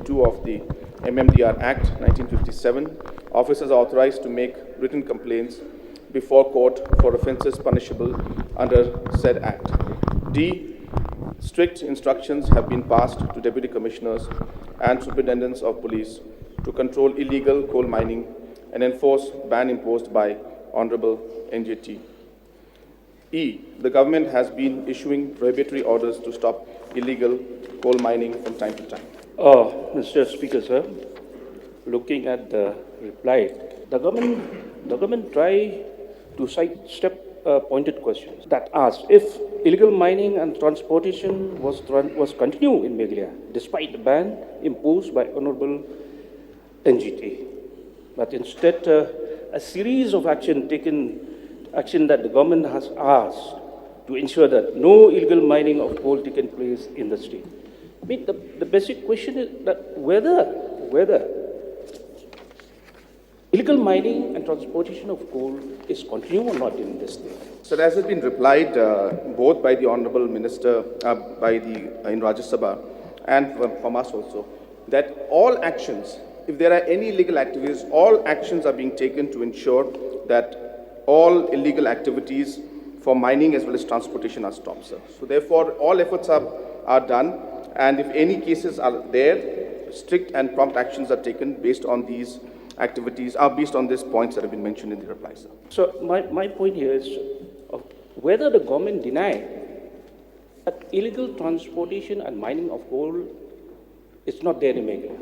2 of the MMDR Act 1957, officers are authorized to make written complaints before court for offences punishable under said Act. D. Strict instructions have been passed to Deputy Commissioners and Superintendents of Police to control illegal coal mining and enforce ban imposed by Honorable NJT. E. The government has been issuing prohibitory orders to stop illegal coal mining from time to time. Mr. Speaker, sir, looking at the reply, the government try to sidestep pointed questions that asked if illegal mining and transportation was continued in Meghalaya despite the ban imposed by Honorable NGT. But instead, a series of action that the government has asked to ensure that no illegal mining of coal taken place in the state. I mean, the basic question is that whether illegal mining and transportation of coal is continuing or not in this state. So as has been replied both by the Honourable Minister in Rajya Sabha and from us also, that all actions, if there are any illegal activities, all actions are being taken to ensure that all illegal activities for mining as well as transportation are stopped, sir. So therefore, all efforts are done, and if any cases are there, strict and prompt actions are taken based on these activities, based on these points that have been mentioned in the reply, sir. So my point here is whether the government deny that illegal transportation and mining of coal is not there in Meghalaya.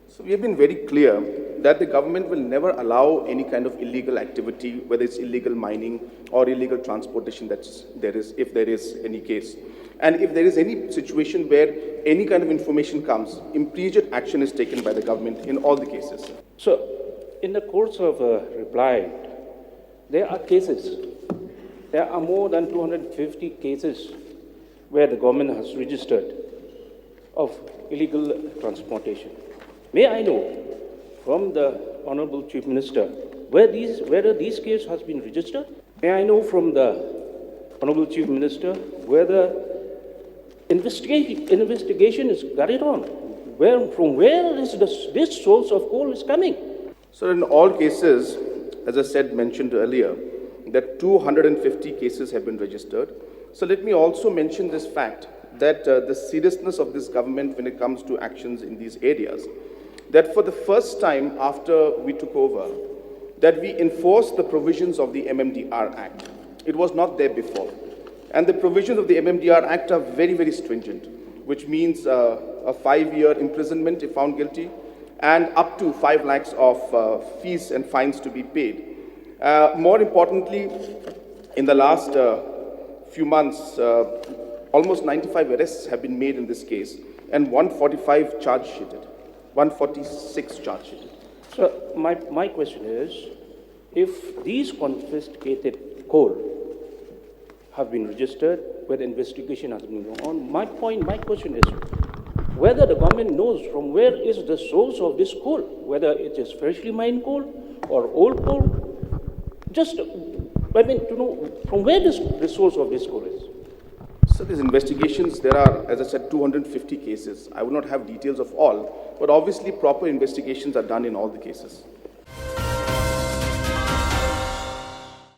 So we have been very clear that the government will never allow any kind of illegal activity, whether it's illegal mining or illegal transportation if there is any case. And if there is any situation where any kind of information comes, immediate action is taken by the government in all the cases. So, in the course of a reply, there are more than 250 cases where the government has registered of illegal transportation. May I know from the Honorable Chief Minister whether these cases has been registered? May I know from the Honorable Chief Minister whether investigation is carried on? From where is this source of coal is coming? So in all cases, as I mentioned earlier, that 250 cases have been registered. So let me also mention this fact that the seriousness of this government when it comes to actions in these areas, that for the first time after we took over, that we enforced the provisions of the MMDR Act. It was not there before. And the provisions of the MMDR Act are very, very stringent, which means a 5-year imprisonment if found guilty, and up to 5 lakhs of fees and fines to be paid. More importantly, in the last few months, almost 95 arrests have been made in this case, and 145 charge sheeted, 146 charge sheeted. So my question is, if these confiscated coal have been registered, where the investigation has been going on, my question is, whether the government knows from where is the source of this coal, whether it is freshly mined coal or old coal, to know from where the source of this coal is. So these investigations, there are, as I said, 250 cases. I will not have details of all, but obviously proper investigations are done in all the cases.